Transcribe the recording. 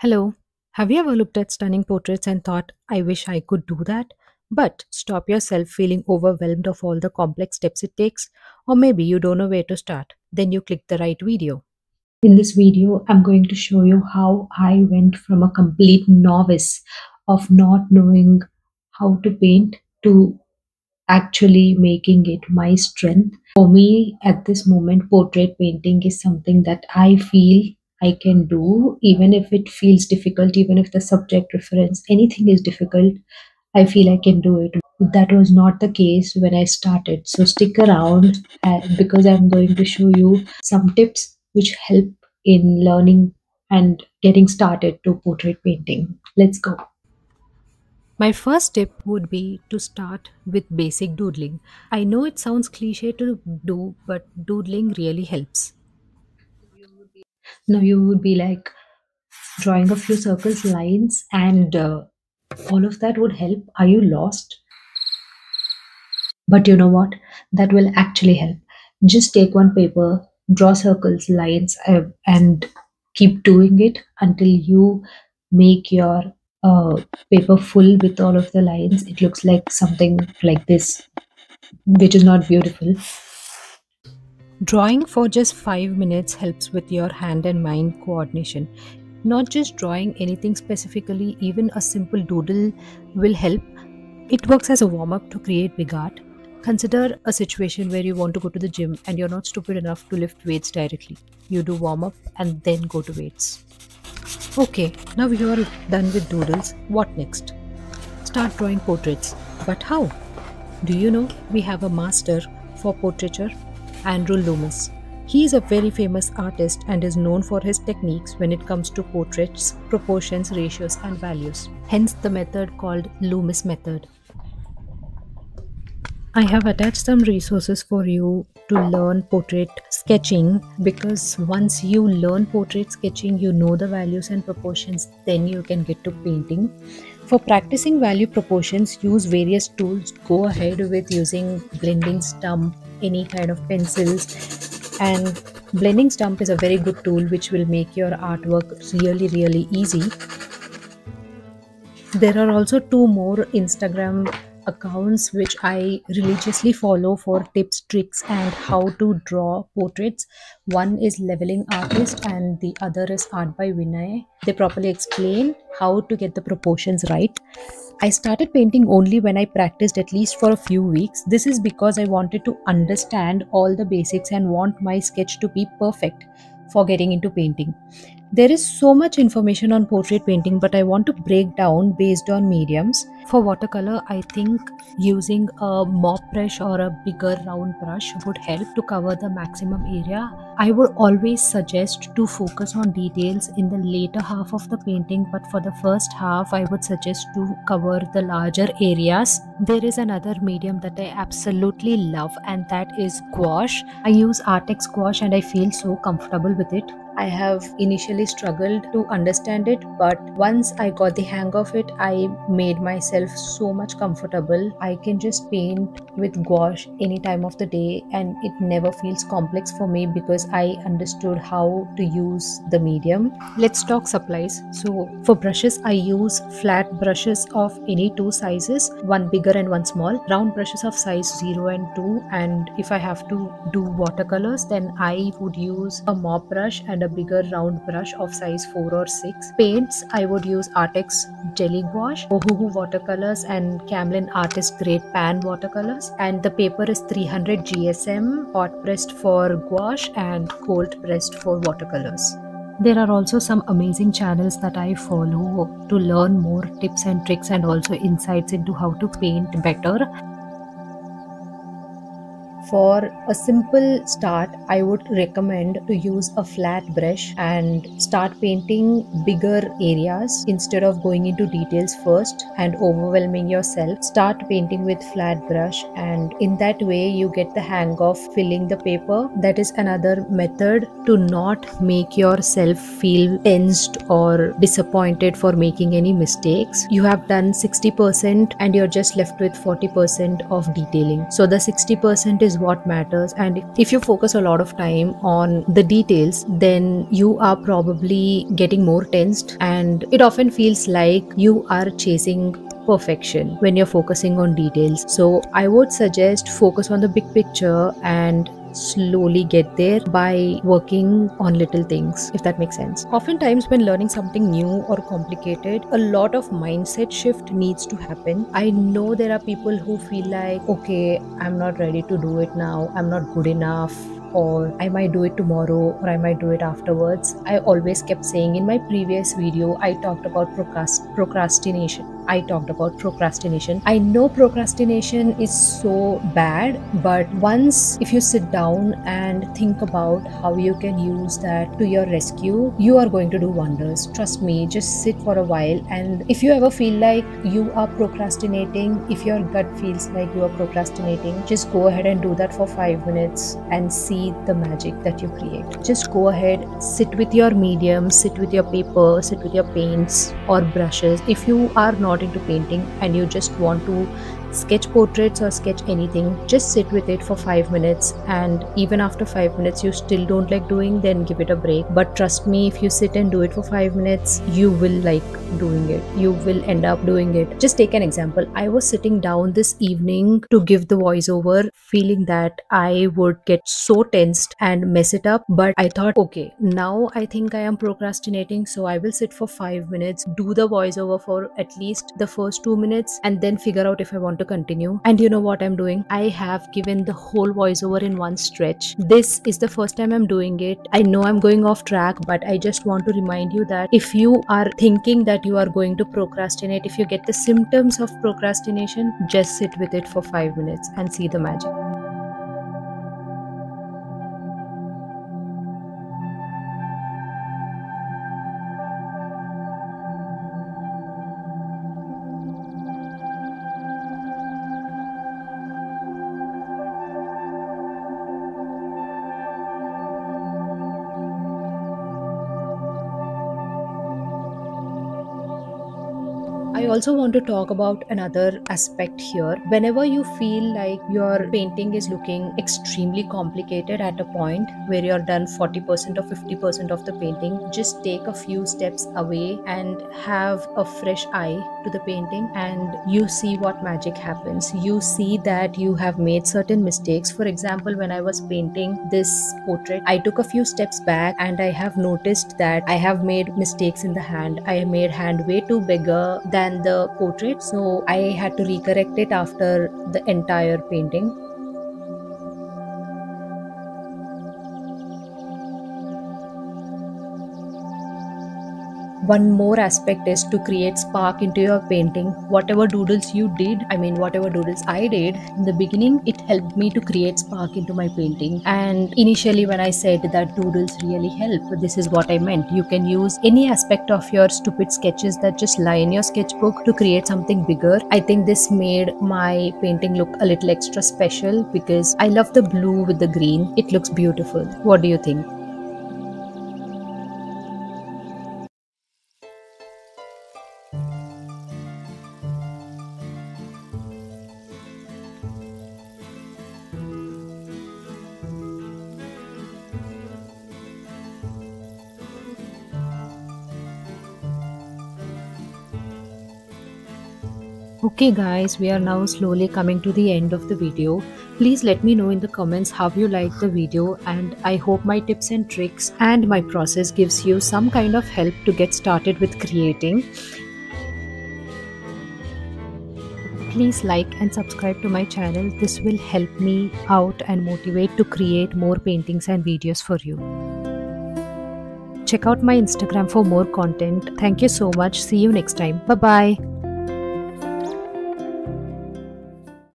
Hello. Have you ever looked at stunning portraits and thought, I wish I could do that? But stop yourself feeling overwhelmed of all the complex steps it takes, or maybe you don't know where to start. Then you click the right video. In this video, I'm going to show you how I went from a complete novice of not knowing how to paint to actually making it my strength. For me, at this moment, portrait painting is something that I feel I can do, even if it feels difficult, even if the subject reference, anything is difficult, I feel I can do it. That was not the case when I started. So stick around because I'm going to show you some tips which help in learning and getting started to portrait painting. Let's go. My first tip would be to start with basic doodling. I know it sounds cliche to do, but doodling really helps. Now you would be like drawing a few circles, lines, and all of that would help. Are you lost? But you know what? That will actually help. Just take one paper, draw circles, lines, and keep doing it until you make your paper full with all of the lines. It looks like something like this, which is not beautiful. Drawing for just 5 minutes helps with your hand and mind coordination. Not just drawing anything specifically, even a simple doodle will help. It works as a warm up to create big art. Consider a situation where you want to go to the gym and you're not stupid enough to lift weights directly. You do warm up and then go to weights. Okay, now you're done with doodles. What next? Start drawing portraits. But how? Do you know we have a master for portraiture, Andrew Loomis? He is a very famous artist and is known for his techniques when it comes to portraits, proportions, ratios, and values. Hence the method called Loomis method. I have attached some resources for you to learn portrait sketching because once you learn portrait sketching, you know the values and proportions, then you can get to painting. For practicing value proportions, use various tools. Go ahead with using blending stump, any kind of pencils, and blending stump is a very good tool which will make your artwork really easy. There are also two more Instagram accounts which I religiously follow for tips, tricks, and how to draw portraits. One is Leveling Artist and the other is Art by Vinay. They properly explain how to get the proportions right. I started painting only when I practiced at least for a few weeks. This is because I wanted to understand all the basics and want my sketch to be perfect for getting into painting. There is so much information on portrait painting, but I want to break down based on mediums. For watercolor, I think using a mop brush or a bigger round brush would help to cover the maximum area. I would always suggest to focus on details in the later half of the painting, but for the first half, I would suggest to cover the larger areas. There is another medium that I absolutely love, and that is gouache. I use Artex gouache and I feel so comfortable with it. I have initially struggled to understand it, but once I got the hang of it, I made myself so much comfortable. I can just paint with gouache any time of the day and it never feels complex for me because I understood how to use the medium. Let's talk supplies. So for brushes, I use flat brushes of any two sizes, one bigger and one small, round brushes of size 0 and 2, and if I have to do watercolors, then I would use a mop brush and a bigger round brush of size 4 or 6. Paints, I would use Artex Jelly Gouache, Ohuhu watercolors, and Camlin Artist Grade Pan watercolors. And the paper is 300 GSM, hot pressed for gouache and cold pressed for watercolors. There are also some amazing channels that I follow to learn more tips and tricks and also insights into how to paint better. For a simple start, I would recommend to use a flat brush and start painting bigger areas instead of going into details first and overwhelming yourself. Start painting with flat brush, and in that way you get the hang of filling the paper. That is another method to not make yourself feel tensed or disappointed for making any mistakes. You have done 60% and you're just left with 40% of detailing. So the 60% is is what matters. And if you focus a lot of time on the details, then you are probably getting more tensed, and it often feels like you are chasing perfection when you're focusing on details. So I would suggest focus on the big picture and slowly get there by working on little things, if that makes sense. Oftentimes when learning something new or complicated, a lot of mindset shift needs to happen. I know there are people who feel like, okay, I'm not ready to do it now, I'm not good enough, or I might do it tomorrow, or I might do it afterwards. I always kept saying, in my previous video I talked about procrastination. I know procrastination is so bad, but once if you sit down and think about how you can use that to your rescue, you are going to do wonders. Trust me, just sit for a while, and if you ever feel like you are procrastinating, if your gut feels like you are procrastinating, just go ahead and do that for 5 minutes and see the magic that you create. Just go ahead, sit with your medium, sit with your paper, sit with your paints or brushes. If you are not into painting and you just want to sketch portraits or sketch anything, just sit with it for 5 minutes, and even after 5 minutes you still don't like doing, then give it a break. But trust me, if you sit and do it for 5 minutes, you will like doing it, you will end up doing it. Just take an example. I was sitting down this evening to give the voiceover, feeling that I would get so tensed and mess it up, but I thought, okay, now I think I am procrastinating, so I will sit for 5 minutes, do the voiceover for at least the first 2 minutes, and then figure out if I want to continue. And you know what I'm doing? I have given the whole voiceover in one stretch. This is the first time I'm doing it. I know I'm going off track, but I just want to remind you that if you are thinking that you are going to procrastinate, if you get the symptoms of procrastination, just sit with it for 5 minutes and see the magic. I also want to talk about another aspect here. Whenever you feel like your painting is looking extremely complicated at a point where you're done 40% or 50% of the painting, just take a few steps away and have a fresh eye to the painting, and you see what magic happens. You see that you have made certain mistakes. For example, when I was painting this portrait, I took a few steps back and I have noticed that I have made mistakes in the hand. I made hand way too bigger than the portrait, so I had to recorrect it after the entire painting. One more aspect is to create spark into your painting. Whatever doodles you did, whatever doodles I did in the beginning, it helped me to create spark into my painting. And initially when I said that doodles really help, this is what I meant. You can use any aspect of your stupid sketches that just lie in your sketchbook to create something bigger. I think this made my painting look a little extra special because I love the blue with the green. It looks beautiful. What do you think? Okay guys, we are now slowly coming to the end of the video. Please let me know in the comments how you liked the video, and I hope my tips and tricks and my process gives you some kind of help to get started with creating. Please like and subscribe to my channel. This will help me out and motivate to create more paintings and videos for you. Check out my Instagram for more content. Thank you so much. See you next time. Bye bye.